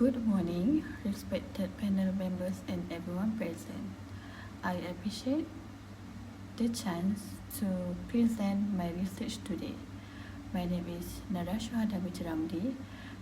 Good morning, respected panel members and everyone present. I appreciate the chance to present my research today. My name is Nadrah Syuhada Ramli,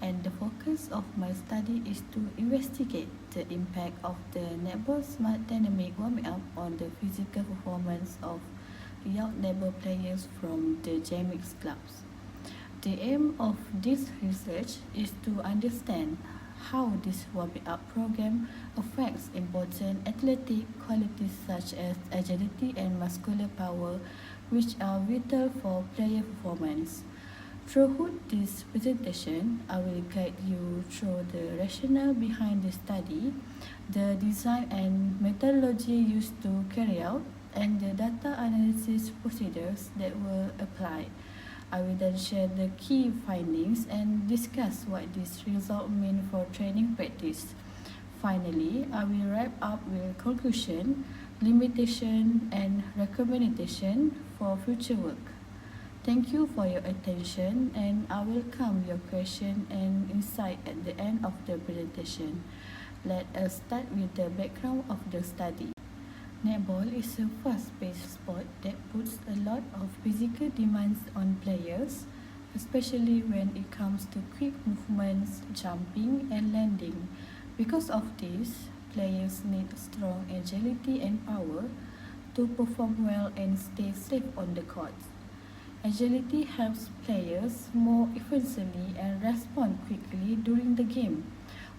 and the focus of my study is to investigate the impact of the netball smart dynamic warming up on the physical performance of young netball players from the JMX clubs. The aim of this research is to understand how this warming up program affects important athletic qualities such as agility and muscular power, which are vital for player performance. Throughout this presentation, I will guide you through the rationale behind the study, the design and methodology used to carry out, and the data analysis procedures that were applied. I will then share the key findings and discuss what this result mean for training practice. Finally, I will wrap up with conclusion, limitation, and recommendation for future work. Thank you for your attention, and I welcome your question and insight at the end of the presentation. Let us start with the background of the study. Netball is a fast-paced sport that puts a lot of physical demands on players, especially when it comes to quick movements, jumping, and landing. Because of this, players need strong agility and power to perform well and stay safe on the court. Agility helps players move efficiently and respond quickly during the game,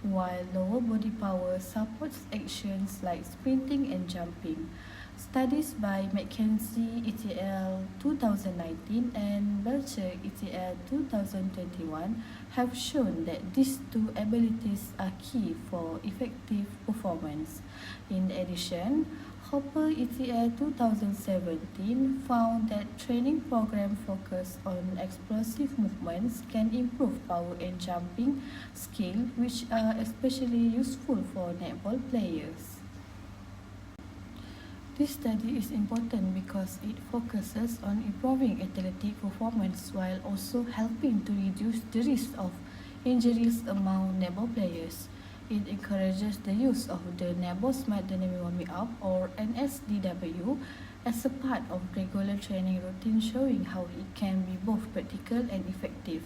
while lower body power supports actions like sprinting and jumping. Studies by McKenzie ETL 2019 and Belcher ETL 2021 have shown that these two abilities are key for effective performance. In addition, Hopper ETL 2017 found that training program focused on explosive movements can improve power and jumping skill, which are especially useful for netball players. This study is important because it focuses on improving athletic performance while also helping to reduce the risk of injuries among netball players. It encourages the use of the Netball Smart Dynamic Warming Up or NSDW as a part of regular training routine, showing how it can be both practical and effective.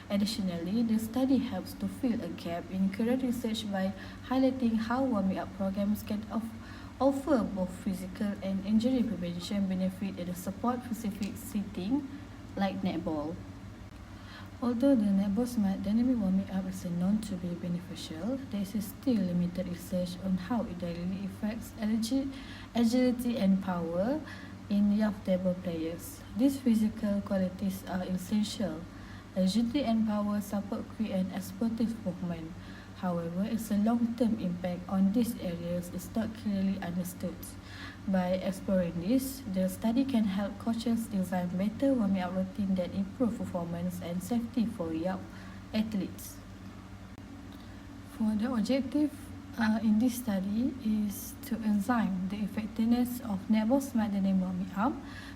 Additionally, the study helps to fill a gap in current research by highlighting how warming up programs can offer both physical and injury prevention benefit in a sport-specific setting like netball. Although the netball smart dynamic warming up is known to be beneficial, there is still limited research on how it directly affects agility and power in young netball players. These physical qualities are essential. Agility and power support quick and explosive movement. However, its long-term impact on these areas is not clearly understood. By exploring this, the study can help coaches design better warming up routine that improve performance and safety for young athletes. For the objective in this study is to examine the effectiveness of netball smart dynamic warming up,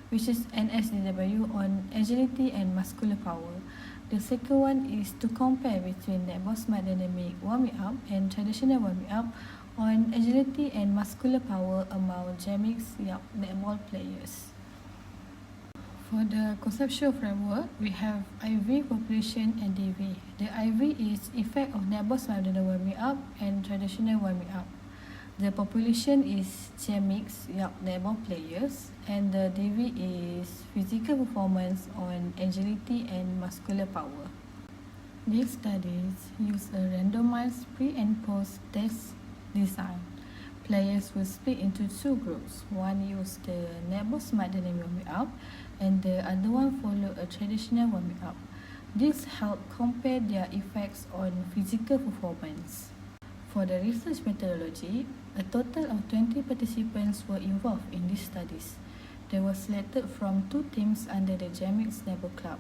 which is NSDW, on agility and muscular power. The second one is to compare between netball smart dynamic warming up and traditional warming up on agility and muscular power among JMX young netball players. For the conceptual framework, we have IV, population, and DV. The IV is effect of netball smart dynamic warming up and traditional warming up. The population is JMX young netball players, and the DV is physical performance on agility and muscular power. These studies use a randomized pre and post test design. Players will split into two groups. One use the netball smart dynamic warming up, and the other one follow a traditional warming up. This help compare their effects on physical performance. For the research methodology, a total of 20 participants were involved in these studies. They were selected from two teams under the JMX Netball Club.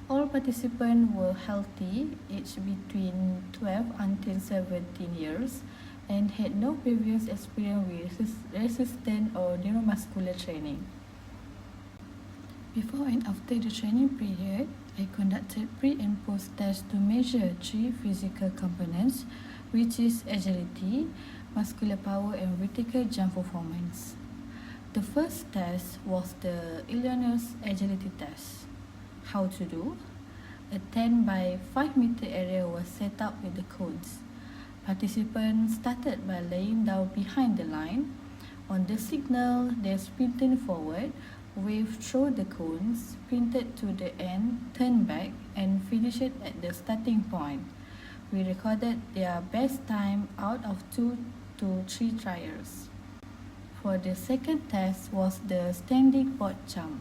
All participants were healthy, aged between 12 until 17 years, and had no previous experience with resistance or neuromuscular training. Before and after the training period, I conducted pre and post tests to measure three physical components: which is agility, muscular power, and vertical jump performance. The first test was the Illinois agility test. How to do? A 10 by 5 meter area was set up with the cones. Participants started by laying down behind the line. On the signal, they sprinted forward, waved through the cones, sprinted to the end, turned back, and finished at the starting point. We recorded their best time out of 2 to 3 trials. For the second test was the standing board jump.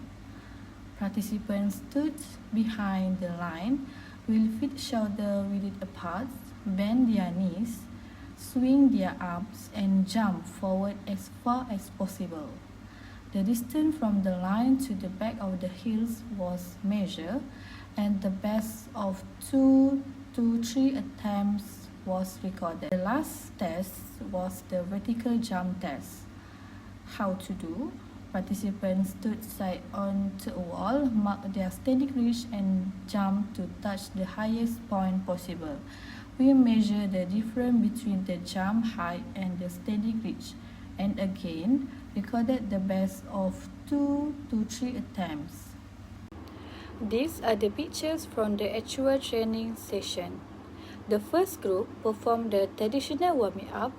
Participants stood behind the line, with feet shoulder width apart, bend their knees, swing their arms, and jump forward as far as possible. The distance from the line to the back of the heels was measured, and the best of 2 to 3 attempts was recorded. The last test was the vertical jump test. How to do? Participants stood side onto a wall, marked their standing reach, and jumped to touch the highest point possible. We measure the difference between the jump height and the standing reach, and again recorded the best of 2 to 3 attempts. These are the pictures from the actual training session. The first group performed the traditional warming up,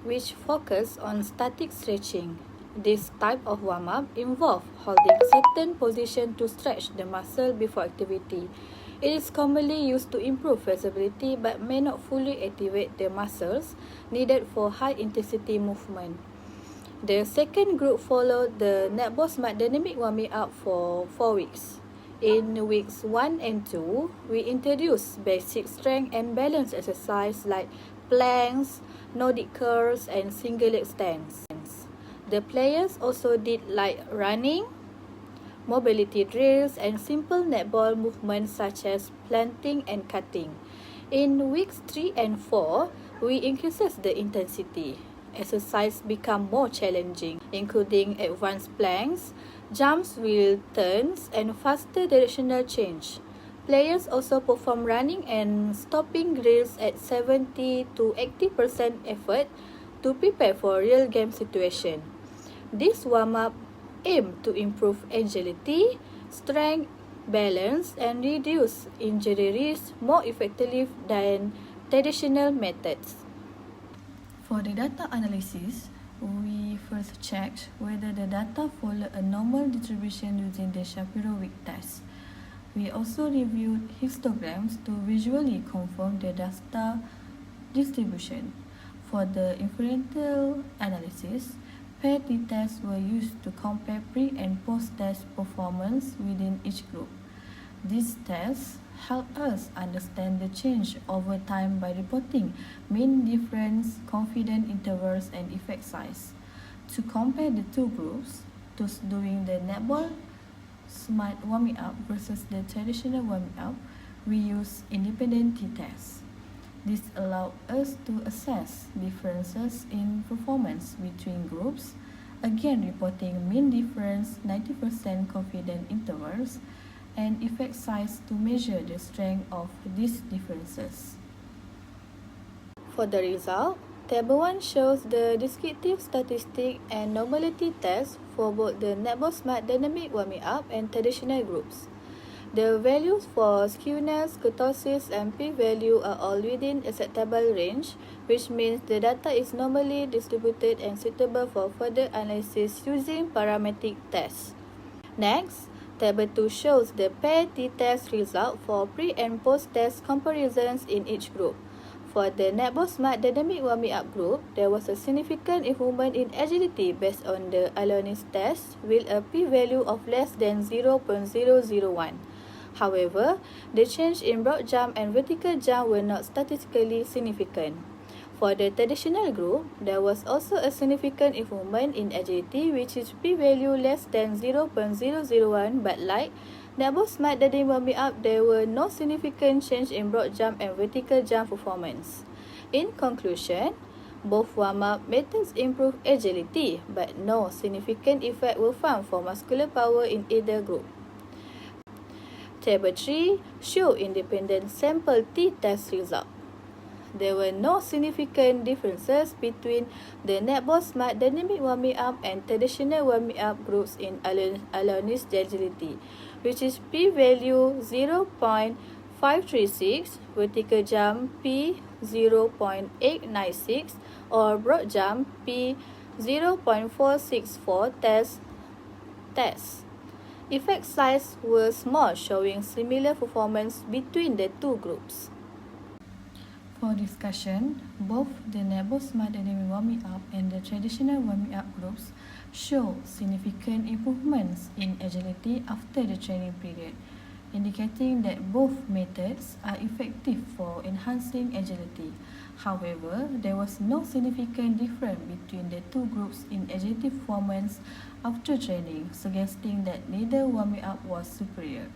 which focused on static stretching. This type of warm-up involves holding certain position to stretch the muscle before activity. It is commonly used to improve flexibility but may not fully activate the muscles needed for high-intensity movement. The second group followed the netball smart dynamic warming up for 4 weeks. In weeks 1 and 2, we introduced basic strength and balance exercise like planks, Nordic curls, and single leg stands. The players also did light running, mobility drills, and simple netball movements such as planting and cutting. In weeks 3 and 4, we increased the intensity. Exercise become more challenging, including advanced planks, jumps with turns, and faster directional change. Players also perform running and stopping drills at 70 to 80% effort to prepare for real game situation. This warm-up aimed to improve agility, strength, balance, and reduce injury risk more effectively than traditional methods. For the data analysis, we first checked whether the data follow a normal distribution using the Shapiro-Wilk test. We also reviewed histograms to visually confirm the data distribution. For the inferential analysis, paired t-tests were used to compare pre- and post-test performance within each group. These tests help us understand the change over time by reporting mean difference, confidence intervals, and effect size. To compare the two groups, those doing the netball smart warming up versus the traditional warming up, we use independent t-tests. This allowed us to assess differences in performance between groups, again reporting mean difference, 90% confidence intervals, and effect size to measure the strength of these differences. For the result, Table 1 shows the descriptive statistic and normality test for both the netball smart dynamic warming up and traditional groups. The values for skewness, kurtosis, and p-value are all within acceptable range, which means the data is normally distributed and suitable for further analysis using parametric tests. Next, Table 2 shows the paired t-test result for pre- and post-test comparisons in each group. For the netball smart dynamic warming up group, there was a significant improvement in agility based on the Alonis test with a p-value of less than 0.001. However, the change in broad jump and vertical jump were not statistically significant. For the traditional group, there was also a significant improvement in agility, which is p-value less than 0.001, but like netball smart dynamic warming up, there were no significant change in broad jump and vertical jump performance. In conclusion, both warm-up methods improved agility, but no significant effect were found for muscular power in either group. Table 3 show independent sample t-test result. there were no significant differences between the netball smart dynamic warming up and traditional warming up groups in aeronist agility, which is p-value 0.536, vertical jump p 0.896, or broad jump p 0.464 test. Effect size were small, showing similar performance between the two groups. For discussion, both the netball smart dynamic warming up and the traditional warming up groups show significant improvements in agility after the training period, indicating that both methods are effective for enhancing agility. However, there was no significant difference between the two groups in agility performance after training, suggesting that neither warming up was superior.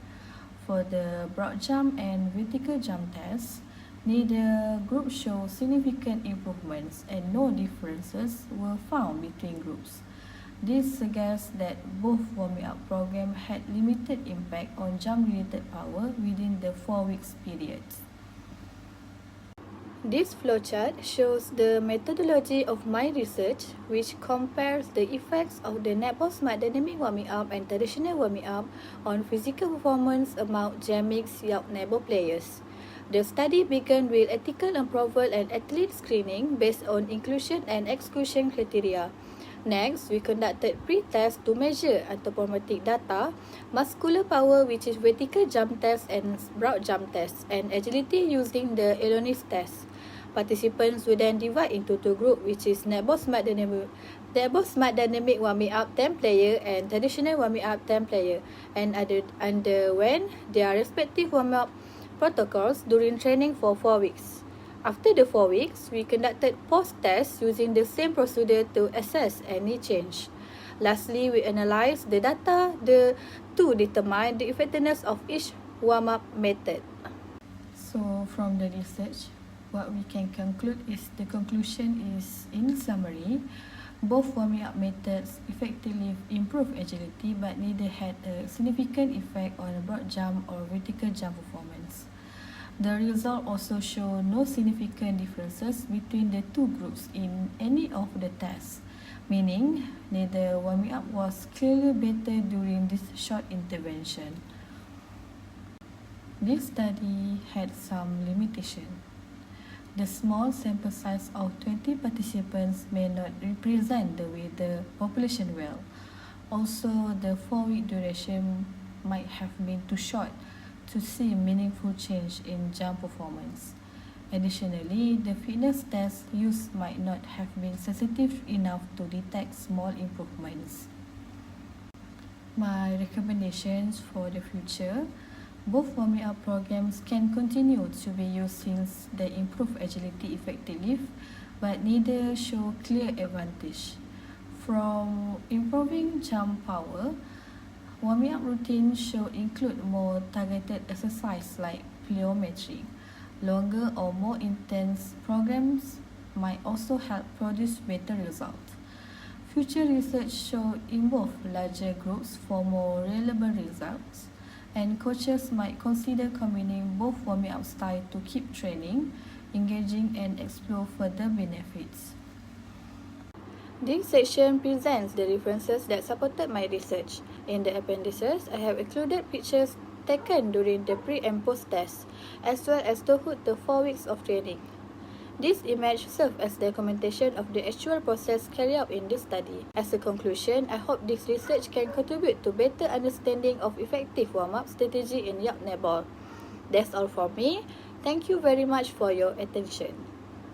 For the broad jump and vertical jump tests, neither group showed significant improvements and no differences were found between groups. This suggests that both warming up programs had limited impact on jump-related power within the 4 weeks period. This flowchart shows the methodology of my research, which compares the effects of the netball smart dynamic warming up and traditional warming up on physical performance among JAMIC's Yacht netball players. The study began with ethical approval and athlete screening based on inclusion and exclusion criteria. Next, we conducted pre-test to measure anthropometric data, muscular power, which is vertical jump test and broad jump test, and agility using the aeronist test. Participants will then divide into two groups, which is netball smart dynamic warming up 10 player and traditional warming up 10 player, and underwent their respective warm up protocols during training for 4 weeks. After the 4 weeks, we conducted post-tests using the same procedure to assess any change. Lastly, we analysed the data to determine the effectiveness of each warm-up method. So, from the research, what we can conclude is in summary, both warming up methods effectively improve agility, but neither had a significant effect on broad jump or vertical jump performance. The result also show no significant differences between the two groups in any of the tests, meaning neither warming up was clearly better during this short intervention. This study had some limitation. The small sample size of 20 participants may not represent the wider population well. Also, the 4-week duration might have been too short to see meaningful change in jump performance. Additionally, the fitness test used might not have been sensitive enough to detect small improvements. My recommendations for the future: both warming up programs can continue to be used since they improve agility effectively, but neither show clear advantage. From improving jump power, warming up routines should include more targeted exercise like plyometry. Longer or more intense programs might also help produce better results. Future research should involve larger groups for more relevant results, and coaches might consider combining both warming up styles to keep training, engaging, and explore further benefits. This section presents the references that supported my research. In the appendices, I have included pictures taken during the pre and post test, as well as throughout the 4 weeks of training. This image serves as documentation of the actual process carried out in this study. As a conclusion, I hope this research can contribute to better understanding of effective warm-up strategy in yacht netball. That's all from me. Thank you very much for your attention.